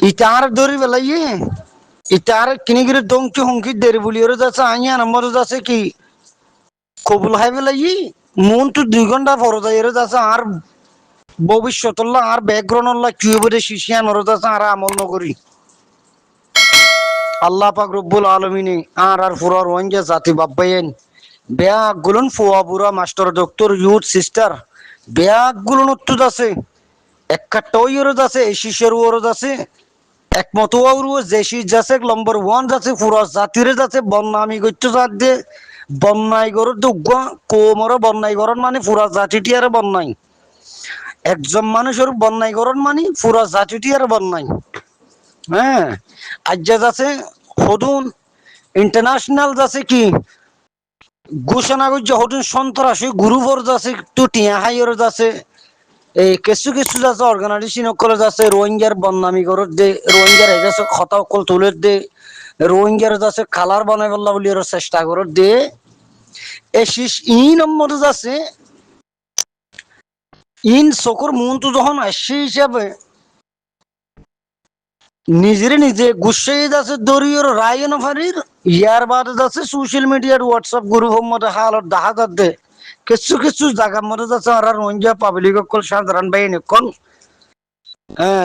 ইটার দরি বেলাইয়ে ইটার কিনিগিরি দংকি হুঙ্কি দেরি বলিওর যাচ্ছে আইয়া নম্বর যাচ্ছে কি কবুল হাই বেলাইয়ে মন তো 2 ঘন্টা পর যাই যাচ্ছে আর ভবিষ্যৎ আর ব্যাকগ্রাউন্ড কি বলে শিশিয়ান ওর যাচ্ছে আর আমল নগরী আল্লাহ পাক রব্বুল আলমিনে আর ফুরার ওয়াঙ্গে জাতি বাব্বাইন ব্যাগ গুলন ফুয়া বুড়া master doctor youth sister bag গুলন উত্তুত আছে একটা ওইরত আছে শিশের ওরত আছে একমত ওরও জেসি যাচ্ছে নম্বর 1 যাচ্ছে পুরো জাতিরে যাচ্ছে বন্যামি করতে জাত দিয়ে বন্যাই গরর দুগ্গ কোমর বন্যাই গরণ মানে পুরা জাতিটি আর বন্যাই একজন মানুষের বন্যাই গরণ মানে পুরা জাতিটি আর বন্যাই হ্যাঁ আজ যাচ্ছে হদুন ইন্টারন্যাশনাল যাচ্ছে কি ঘোষণা করছে হদুন সন্ত্রাসী গ্রুপর যাচ্ছে তো টিয়া হাইয়ের যাচ্ছে এই কিছু কিছু যাচ্ছে অর্গানাইজেশন অকল যাচ্ছে রোহিঙ্গার বদনামি করত দে রোহিঙ্গার এগেছে কথা অকল তুলে দে রোহিঙ্গার যাচ্ছে কালার বানাই বললা বলি চেষ্টা করত দে এ শীষ ই নম্বর যাচ্ছে ইন চকুর মনটো যখন আসছে হিসাবে নিজের নিজে গুসাই যাচ্ছে দরিয়র রায় নফারির ইয়ার বাদে যাচ্ছে সোশ্যাল মিডিয়ার হোয়াটসঅ্যাপ গ্রুপ মধ্যে হালত দেখা যাচ্ছে কিছু কিছু জায়গার মধ্যে যাচ্ছে আর রোহিঙ্গা পাবলিক অকল সাধারণ বাহিনী অকল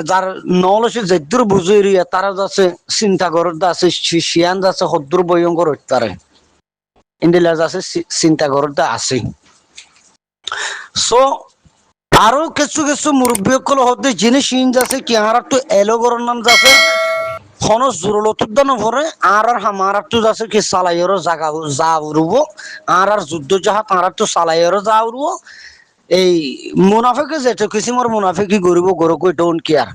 যার নলসে যেদুর বুঝিয়ে তারা যাচ্ছে চিন্তা করত আছে শিয়ান যাচ্ছে হদ্দুর ভয়ঙ্কর তারে ইন্ডিয়া যাচ্ছে চিন্তা করতে আছে সো আরো কিছু কিছু মুরব্বী সকল হতে জিনিস ইন যাচ্ছে কি আর একটু এলোগর নাম যাচ্ছে খনস জোরলতুদ্দ নভরে আর হামার একটু যাচ্ছে কি সালাইয়েরও জাগা যা উড়ব আর যুদ্ধ জাহাজ আর একটু সালাইয়েরও যা উড়ব এই মুনাফেকে যেটা কিসিমর মুনাফেকি গরিব গরু কই ডোন্ট কেয়ার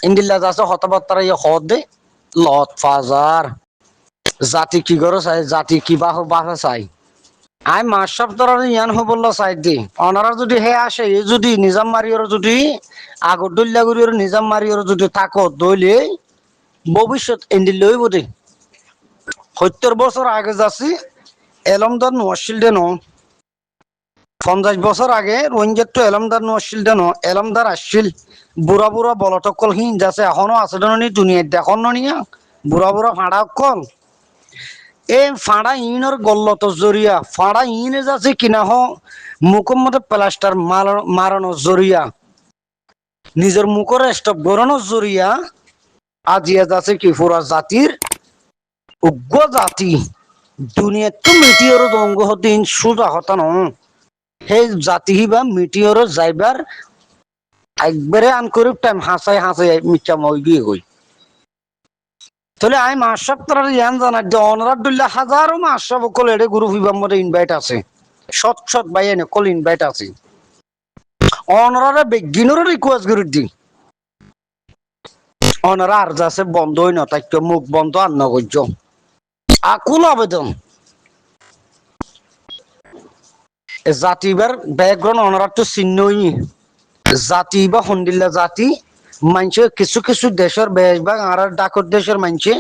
ইন্ডিল্লা যাচ্ছে হতবার্তারা ইয়ে হদ দে লত ফাজার জাতি কি করো চাই জাতি কি বাহ চাই আই মাস সপ্তাহ ইয়ান হবল্লা চাই দি অনারা যদি হে আসে যদি নিজাম মারিয়র যদি আগর দল্লা করিয়র নিজাম মারিয়র যদি থাকো দইলে ভবিষ্যৎ এন্ডি লইব দে 70 বছর আগে যাচ্ছি এলমদার নোয়াশিল দে ন 50 বছর আগে রোহিঙ্গার তো এলমদার নোয়াশিল দে ন এলমদার আসছিল বুড়া বুড়া বলটকল হিন যাচ্ছে এখনো আছে নি দুনিয়ার দেখুন নিয়া বুড়া বুড়া ফাঁড়া কল এই ফাঁড়া ইনের গল্লত জরিয়া ফাঁড়া ইনে যাচ্ছে কিনা হ মুখের মধ্যে প্লাস্টার মারানোর জরিয়া নিজের মুখের স্টপ গড়ানোর জরিয়া আজিয়া যাচ্ছে কি পুরা জাতির উগ্র জাতি দুনিয়ার তো মিটিওর অঙ্গ হদিন সোজা হতা ন সেই জাতি বা মিটিওর যাইবার একবারে আনকরিব টাইম হাসাই হাসাই মিথ্যা মই গিয়ে হই তাহলে আমি মাস সপ্তাহ ইয়ান জানার যে অনারাদুল্লাহ হাজারো মাস সব কল এডে গ্রুপ হিবার মধ্যে ইনভাইট আছে সৎ সৎ বাইনে কল ইনভাইট আছে অনারা বেগিনেরও রিকোয়েস্ট করে দি অনারা আর যাচ্ছে বন্ধ হই না তাই মুখ বন্ধ আর নগর্য আকুল আবেদন জাতিবার ব্যাকগ্রাউন্ড অনারা তো চিহ্নই জাতি বা হন্দিল্লা জাতি মানছে কিছু কিছু দেশের বেশভাগ আর ডাকর দেশের মানছে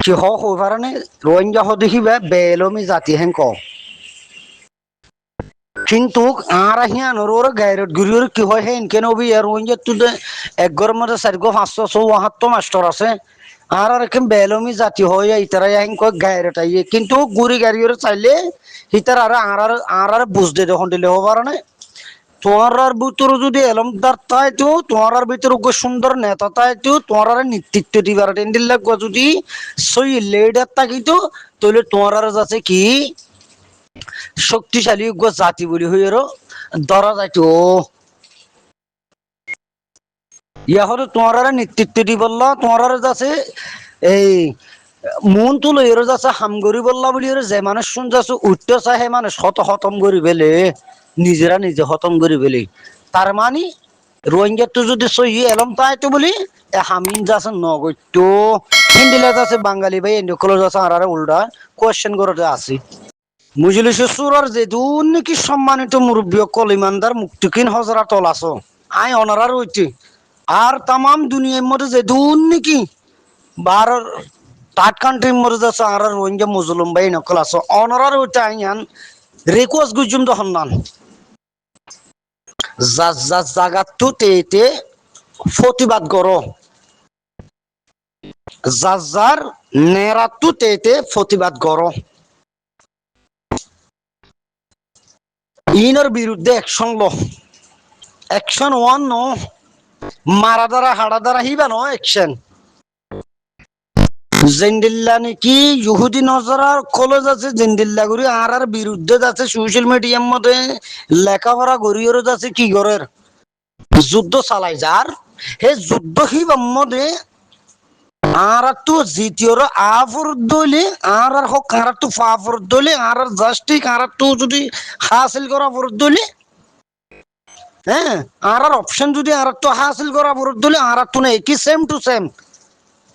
কি হারে রোহিঙ্গা দেখিবা বেলমি জাতি হেন ক কিন্তু আর হিয়ানোর ওর গাইরত গুরিওর কি হয় হেন কেন বি আর রোহিঙ্গা তো একগরের মধ্যে 4,574 মাস্টার আছে আর এরকম বেলমি জাতি হয় ইতারা হেন কয় গাইরত আইয়ে কিন্তু গুরি গাড়িওর চাইলে হিতার আর বুঝতে দেখুন দিলে হবার না তোমার ভিতর যদি এলমদার তাই তো তোমার ভিতর সুন্দর নেতা তাই তো তোমার নেতৃত্ব দিবার টেন্ডিল লাগবে যদি সই লিডার থাকিতো তাহলে তোমার যাচ্ছে কি শক্তিশালী জাতি বলি হইয়ারও ধরা যাইতো ইয়া হলে তোমার নেতৃত্ব দি বললা তোমার যাচ্ছে এই মন তুলো এর যাচ্ছে হামগরি বললা বলি যে মানুষ শুন যাচ্ছে উঠতে চায় হে মানুষ হতম করি বেলে নিজেরা নিজে হতম করি বেলে তার মানে রোহিঙ্গা তো যদি সহি এলম তাই তো বলি হামিন যাচ্ছে নগত্য হিন্দিলা যাচ্ছে বাঙালি ভাই এন্ডকলো যাচ্ছে আর উল্টা কোয়েশ্চেন করতে আসি মুজলিসের সুরার যে দুন নাকি সম্মানিত মুরব্বী কল ইমানদার মুক্তিকিন হজরা তল আছো আই অনারার হইতে আর তাম দুনিয়ার মধ্যে যে দুন নাকি বার থার্ড কান্ট্রির মধ্যে যাচ্ছে আর রোহিঙ্গা মুসলিম ভাই নকল আছো অনারার হইতে আইয়ান রিকোয়েস্ট গুজুম তখন নান জাগাত তো তে প্রতিবাদ করো যার যার নেরাতু তেতে প্রতিবাদ করো ইনর বিরুদ্ধে অ্যাকশন লো অ্যাকশন ওয়ান নো মারা দ্বারা হাড়া দ্বারা হিবা নো অ্যাকশন জিন্দিল্লা নাকি ইহুদি নজরার কলেজ আছে জিন্দিল্লা গুরি আর বিরুদ্ধে যাচ্ছে সোশ্যাল মিডিয়ার মধ্যে লেখাপড়া গড়িয়েরও যাচ্ছে কি করের যুদ্ধ চালাই যার হে যুদ্ধ হিবার মধ্যে আর তো জিতিয়র আফর দলি আর হোক আর তো ফাফর দলি আর জাস্টিক আর তো যদি হাসিল করা ফর দলি হ্যাঁ আর অপশন যদি আর তো হাসিল করা ফর দলি আর তো না একই সেম টু সেম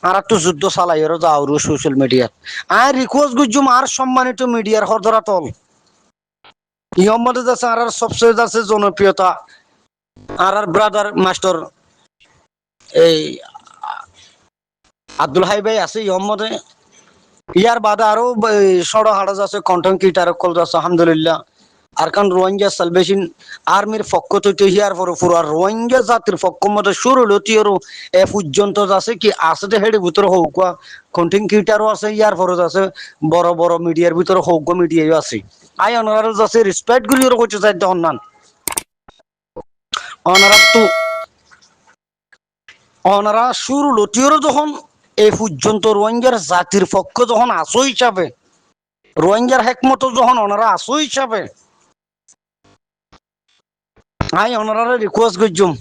আর তো যুদ্ধ চালাইয়েরও যাওয়ার সোশ্যাল মিডিয়াত আর রিকোয়েস্ট গুজুম আর সম্মানিত মিডিয়ার হরদরা তল ইহর মধ্যে যাচ্ছে আর সবচেয়ে যাচ্ছে জনপ্রিয়তা আর ব্রাদার মাস্টার এই আব্দুল হাই ভাই আছে ইহর মধ্যে ইয়ার বাদে আরো সড়ো হাড়া যাচ্ছে কন্টেন্ট ক্রিয়েটার কল যাচ্ছে আলহামদুলিল্লাহ আর কারণ রোহিঙ্গা সালভেশন আর্মির পক্ষ থেকে হিয়ার পর পুরা রোহিঙ্গা জাতির পক্ষ মধ্যে শুরু লতিয়রও এ পর্যন্ত যাচ্ছে কি আছে হেডের ভিতরে হোক কন্টেন্ট ক্রিয়েটারও আছে ইয়ার পরে যাচ্ছে বড় বড় মিডিয়ার ভিতরে হোক মিডিয়াও আছে আই অনারা যাচ্ছে রেসপেক্ট গুলিও করছে চাইতে অন্যান অনারা শুরু লতিয়রও যখন এই পর্যন্ত রোহিঙ্গার জাতির পক্ষ যখন আসো হিসাবে রোহিঙ্গার হেকমত যখন ওনারা আসো হিসাবে আই ওনারা রিকোয়েস্ট করছুম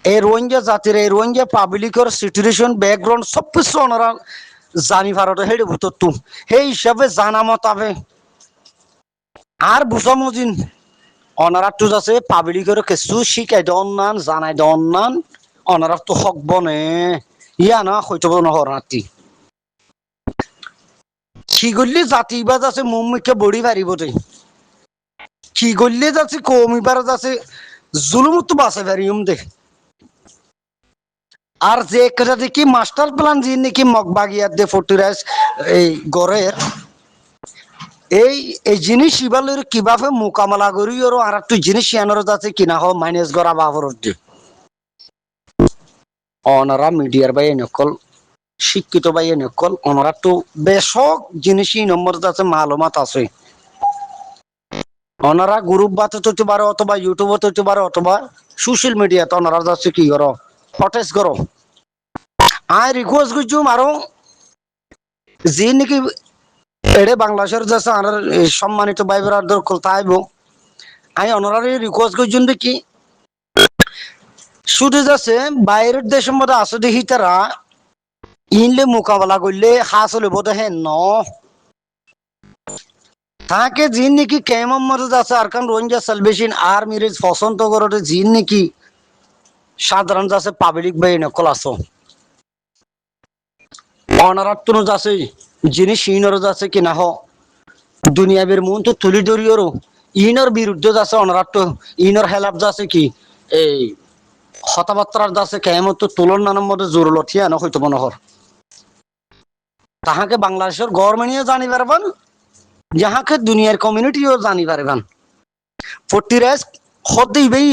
এই রোহিঙ্গা জাতির এই রোহিঙ্গা পাবলিকের সিচুয়েশন ব্যাকগ্রাউন্ড সব কিছু ওনারা জানি ভারতে হেডে ভূতর তুম সেই হিসাবে জানা মতাবে আর বুঝামজিন ওনারা তো যাচ্ছে পাবলিকের কিছু শিখাই দেন নান জানাই দেন নান ওনারা তো হক বনে ইয়া না হইতে নহর নাতি কি করলে জাতি বা যাচ্ছে মুম্মিকে বড়ি পারিব দেই কি করলে যাচ্ছে কমিবার যাচ্ছে জুলুমত বাঁচে পারিম দে আর যে একটা দেখি মাস্টার প্ল্যান যে নাকি মগবাগিয়ার দে ফটিরাস এই গড়ের এই এই জিনিস ইবালের কিভাবে মোকাবেলা করি আর একটু জিনিস আনার যাচ্ছে কিনা হোক মাইনাস করা বাবর দিয়ে ওনারা মিডিয়ার বাইরে নকল শিক্ষিত বাইরে নকল ওনারা তো বেশক জিনিসই নম্বর যাচ্ছে মালুমাত আছে ওনারা গ্রুপ বাতে হতে পারে অথবা ইউটিউবত হতে পারে অথবা সোশ্যাল মিডিয়াতে ওনারা যাচ্ছে কি করো ফটেজ করো আই রিকোয়েস্ট করছুম আরো যে নাকি এড়ে বাংলাদেশের যাচ্ছে আর সম্মানিত ভাই বেড়াদের কলতা আইব আমি ওনারা রিকোয়েস্ট করছুম দেখি শুধু যাচ্ছে বাইরের দেশের মধ্যে আছে দেখি তারা ইনলে মোকাবেলা করলে হাসলে বোধ হ্যাঁ ন তাকে জিন নাকি কেমন মতো যাচ্ছে আর কারণ রোহিঙ্গা সালভেশন আর্মির পছন্দ করে জিন নাকি সাধারণ যাচ্ছে পাবলিক বাই নকল আসো অনারাত্ম যাচ্ছে জিনিস ইনর যাচ্ছে কিনা হ দুনিয়াবের মন তো তুলি ধরিওরও ইনর বিরুদ্ধে যাচ্ছে অনারাত্ম ইনর হেলাপ যাচ্ছে কি এই হতাবার্তার যাচ্ছে কেমন তো তুলনার মধ্যে জোর লঠিয়া না হইতো মনোহর তাহাকে বাংলাদেশের গভর্নমেন্টও জানি পারবেন যাহাকে দুনিয়ার কমিউনিটিও জানি পারবেন ফটিরাজ হতে ইবেই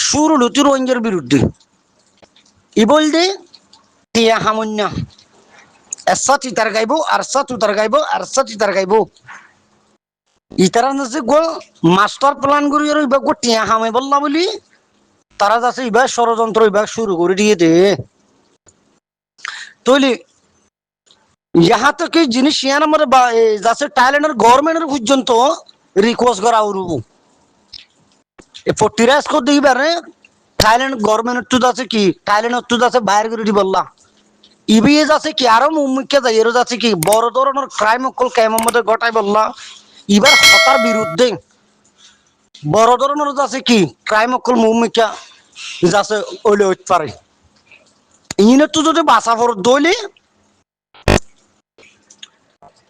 সুর লুচি রোহিঙ্গার বিরুদ্ধে ই বলতে টিয়া হামন্যা এসা চিতার গাইব আরসা তুতার গাইব আরসা চিতার গাইব ইতারা যাচ্ছে গো মাস্টার প্ল্যান করি আর ইবা গো টিয়া হামে বললা বলি তারা যাচ্ছে ইবা ষড়যন্ত্র ইবা শুরু করে দিয়ে দে তৈলি यहाँ तक कि जिनिस याना मरे जैसे थाईलैंड गवर्नमेंट पर्यন্ত রিকোয়েস্ট করা উরুবু এ ফটিরাস কো দিবারে থাইল্যান্ড গভর্নমেন্ট তো যাচ্ছে কি থাইল্যান্ড তো যাচ্ছে বাইরে করে দি বললা ইবিএ যাচ্ছে কি আরো মুম্মিকে যাই এর যাচ্ছে কি বড় ধরনের ক্রাইম কল কেমন মধ্যে ঘটাই বললা এবার হতার বিরুদ্ধে বড় ধরনের যাচ্ছে কি ক্রাইম কল মুম্মিকে যাচ্ছে ওলে হইতে পারে ইনে তো যদি বাসা ফর দইলে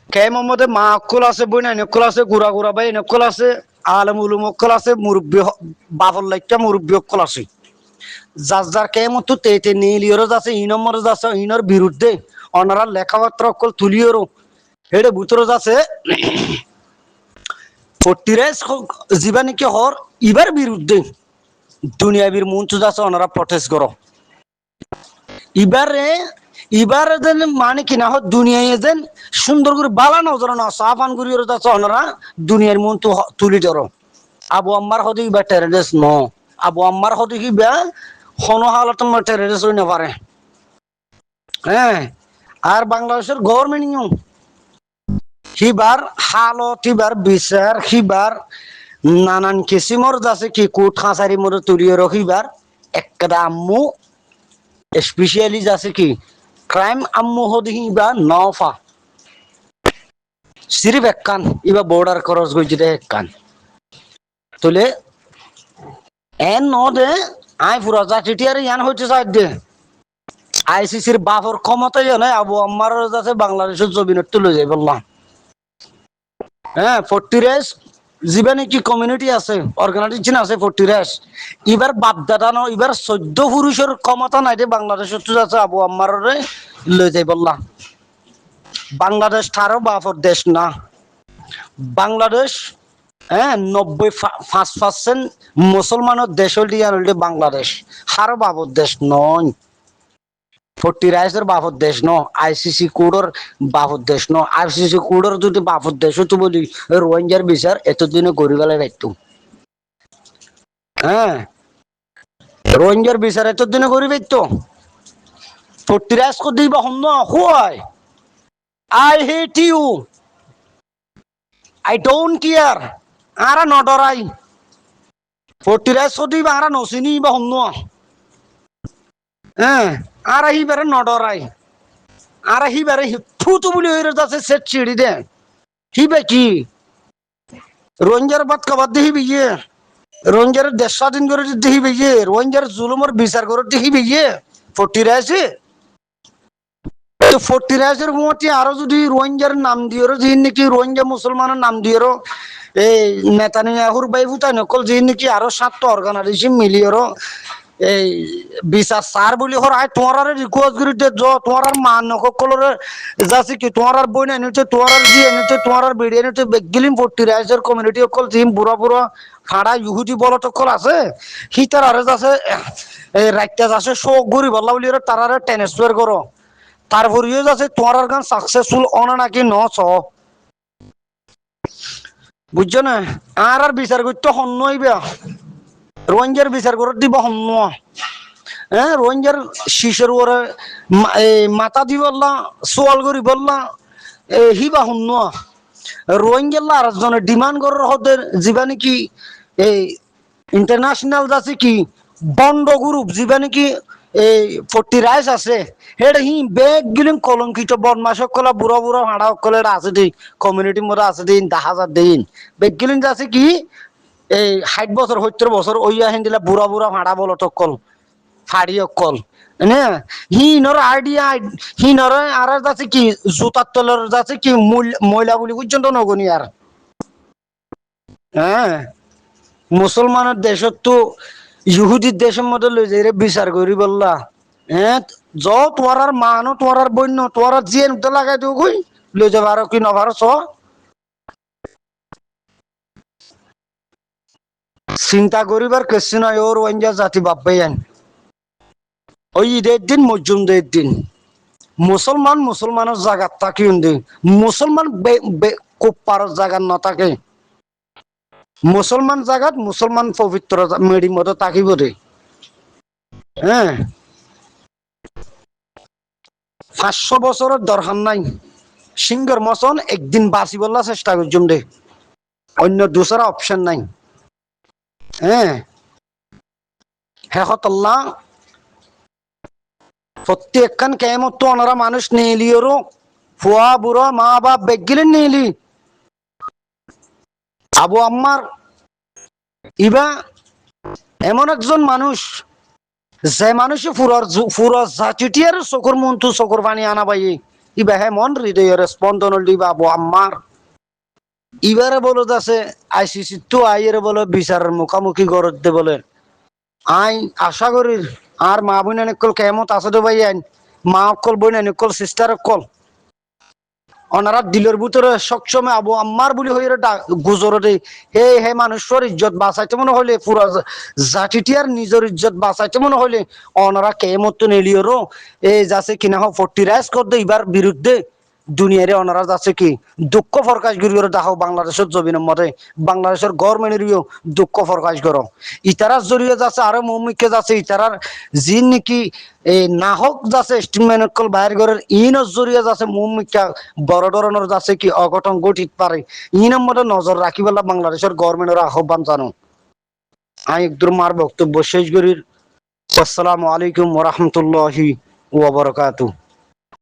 কেমন মধ্যে মা অক্কল আছে বইনা নকল আছে গুড়া গুড়া ভাই নকল আছে আলম উলুম অক্কল আছে মুরব্বী বাবর লাইকা মুরব্বী অক্কল আছে যার যার কেমন তো তেতে নীলিয়রও যাচ্ছে ইনমরও যাচ্ছে ইনর বিরুদ্ধে ওনারা লেখাপত্র অক্কল তুলিয়রও হেডে ভিতরে যাচ্ছে ফটিরাস জীবা নাকি হর ইবার বিরুদ্ধে দুনিয়াবির মন তো যাচ্ছে ওনারা প্রটেস্ট করো এবারে এবার যেন মানে কিনা হয় দুনিয়ায় যেন সুন্দর করে বালা নজর না সাফান করি ওরা তা চনরা দুনিয়ার মন তো তুলি ধরো আবু আম্মার হদি বা টেররিস্ট ন আবু আম্মার হদি কি বা কোনো হালত টেররিস্ট হই না পারে হ্যাঁ আর বাংলাদেশের গভর্নমেন্ট হিবার হালত হিবার বিচার হিবার নানান কিসিমর যাচ্ছে কি কোর্ট খাঁচারি মরে তুলিয়ে রহিবার একটা আম্মু স্পেশালি যাচ্ছে কি ক্রাইম আম্মু হদি হিবা নফা সিরিফ এক কান ইবা বর্ডার ক্রস গইছে এক কান তুলে এন নদে আই পুরা জাতিটি আর ইয়ান হইতে চাই দে আইসিসির বাফর ক্ষমতা জানে আবু আম্মার যাচ্ছে বাংলাদেশের জমিনের তুলে যাই বললাম হ্যাঁ 40 রেস জীবনে কি কমিউনিটি আছে অর্গানাইজেশন আছে 40 রেস এবার বাপদাদা ন এবার 14 পুরুষের ক্ষমতা নাই রে বাংলাদেশের তো যাচ্ছে আবু আম্মার লই যাই বললাম বাংলাদেশ তারও বাফর দেশ না বাংলাদেশ হ্যাঁ 95% মুসলমানের দেশ হলে বাংলাদেশ হার বাবর দেশ নয় 40 রাইসের বাপর দেশ ন আইসিসি কোডের বাপর দেশ ন আইসিসি কোডের যদি বাপর দেশ হতো বলি রোহিঙ্গার বিচার এতদিনে গরিবালে রাখতো হ্যাঁ রোহিঙ্গার বিচার এতদিনে গরিব তো 40 রাইস কো দিবা হম না হয় I hate you I don't care আরা নডরাই 40 রাইস কো দিবা আরা নসিনি বা হম না হ্যাঁ আরা হিবারে নডরাই আর হিবারে থুতু বলি হয়ে যাচ্ছে সেট চিড়ি দে হিবে কি রোহিঙ্গার বাদ কবার দেহি বিয়ে রোহিঙ্গার দেশ স্বাধীন করে দেহি বিয়ে রোহিঙ্গার জুলুমের বিচার করে দেহি বিয়ে 40 রাইসে তো 40 রাইসের মধ্যে আরো যদি রোহিঙ্গার নাম দিয়েরো যে নাকি রোহিঙ্গা মুসলমানের নাম দিয়েরো এই নেতানিয়াহুর বাইবুতা নকল যে নাকি আরো 7টা অর্গানাইজেশন মিলিয়েরো এই বিচার সার বলি হর আই তোমার রিকোয়েস্ট করি দে তোমার মান নকলর যাচ্ছে কি তোমার বই না নিতে তোমার জি নিতে তোমার ভিডিও নিতে বেগিলিম 40 রাইসের কমিউনিটি অকল জিম বুড়া বুড়া ফাড়া ইহুদি বলত অকল আছে হিতার আরে যাচ্ছে এই রাইটটা যাচ্ছে শোক গরি বললা বলি তারারে ট্রান্সফার করো তারপরেও যাচ্ছে তোমার গান সাকসেসফুল অনা নাকি নছ বুঝছো না আর বিচার করতে হন্য হইবে রোহিঙ্গার বিচার করে দিব হন্য হ্যাঁ রোহিঙ্গার শিশুর ওরে মাথা দি বললা সোয়াল করি বললা হিবা হন্য রোহিঙ্গা আর জনে ডিমান্ড করার হদের জীবানি কি এই ইন্টারন্যাশনাল যাচ্ছে কি বন্ড গ্রুপ জীবানি কি এই 40 রাইস আছে হেডা হি বেগ গিলিং কলঙ্কিত বদমাস কলা বুড়া বুড়া হাড়া কলে আছে দি কমিউনিটি মধ্যে আছে দিন 10,000 দিন বেগ গিলিং যাচ্ছে কি এই 60 বছর 70 বছর ওইয়া হিন দিলা বুড়া বুড়া হাড়া বলো তো কল ফাড়ি অকল না হি নর আইডিয়া হি নর আর যাচ্ছে কি জুতার তলের যাচ্ছে কি ময়লা বলি পর্যন্ত নগনি আর হ্যাঁ মুসলমানের দেশত তো ইহুদির দেশের মধ্যে লই যাই রে বিচার করি বললা হ্যাঁ য তোমার আর মানো তোমার আর বন্য তোমার আর জিয়ে তো লাগাই দিও কই লই যাবার আর কি নভার চ চিন্তা করিবার কেসি নয় ওর ওয়াঞ্জা জাতি বাপ্পাই আন ওই ঈদের দিন মজুমদের দিন মুসলমান মুসলমানের জায়গা থাকি উন্দি মুসলমান কোপার জায়গা না থাকে মুসলমান জায়গাত মুসলমান পবিত্র মেডি মতো থাকিব রে হ্যাঁ 500 বছরের দরকার নাই সিংহের মতন একদিন বাঁচি বললা চেষ্টা করছুম দে অন্য দুসরা অপশন নাই হ্যাঁ শেষত আল্লাহ প্রত্যেকখান কেমত তো ওনারা মানুষ নিলিওরও ফুয়া বুড়ো মা বাপ বেগিলেন নিলি আবু আম্মার ইবা এমন একজন মানুষ যে মানুষে ফুরর জাতিটিয়ার চকুর মন্তু চকুর পানি আনা পাই ইবা হে মন হৃদয়ের স্পন্দন দিবা আবু আম্মার ইবারে বলো আছে আইসিসি তো আইয়ের বলে বিচারের মুখামুখি করতে বলে আই আশা করি আর মা বোন অনেকল কেমত আছে তো ভাই আইন মা অকল বোন অনেকল সিস্টার অকল ওনারা দিলের ভিতরে সবসময় আবু আম্মার বলি হয়ে গুজরে হে হে মানুষের ইজ্জত বাঁচাইতে মনে হলে পুরা জাতিটিয়ার নিজের ইজ্জত বাঁচাইতে মনে হলে ওনারা কে মতো নেলিওরও এই যাচ্ছে কিনা হোক ফর্টিরাইজ করতে এবার বিরুদ্ধে দুনিয়ারে ওনারা যাচ্ছে কি দুঃখ প্রকাশ করিও দেখো বাংলাদেশের জমিনের মতে বাংলাদেশের গভর্নমেন্টেরও দুঃখ প্রকাশ করো ইতারার জড়িয়ে যাচ্ছে আরো মৌমিককে যাচ্ছে ইতারার যি নাকি এই নাহক যাচ্ছে স্টিমেনকল বাইর ঘরের ইনর জড়িয়ে যাচ্ছে মৌমিকা বড় ধরনের যাচ্ছে কি অঘটন ঘটিত পারে ইনের মধ্যে নজর রাখিবেলা বাংলাদেশের গভর্নমেন্টের আহ্বান জানো আমি একদম মার বক্তব্য শেষ করি আসসালামু আলাইকুম ওয়া রাহমাতুল্লাহি ওয়া বারাকাতুহু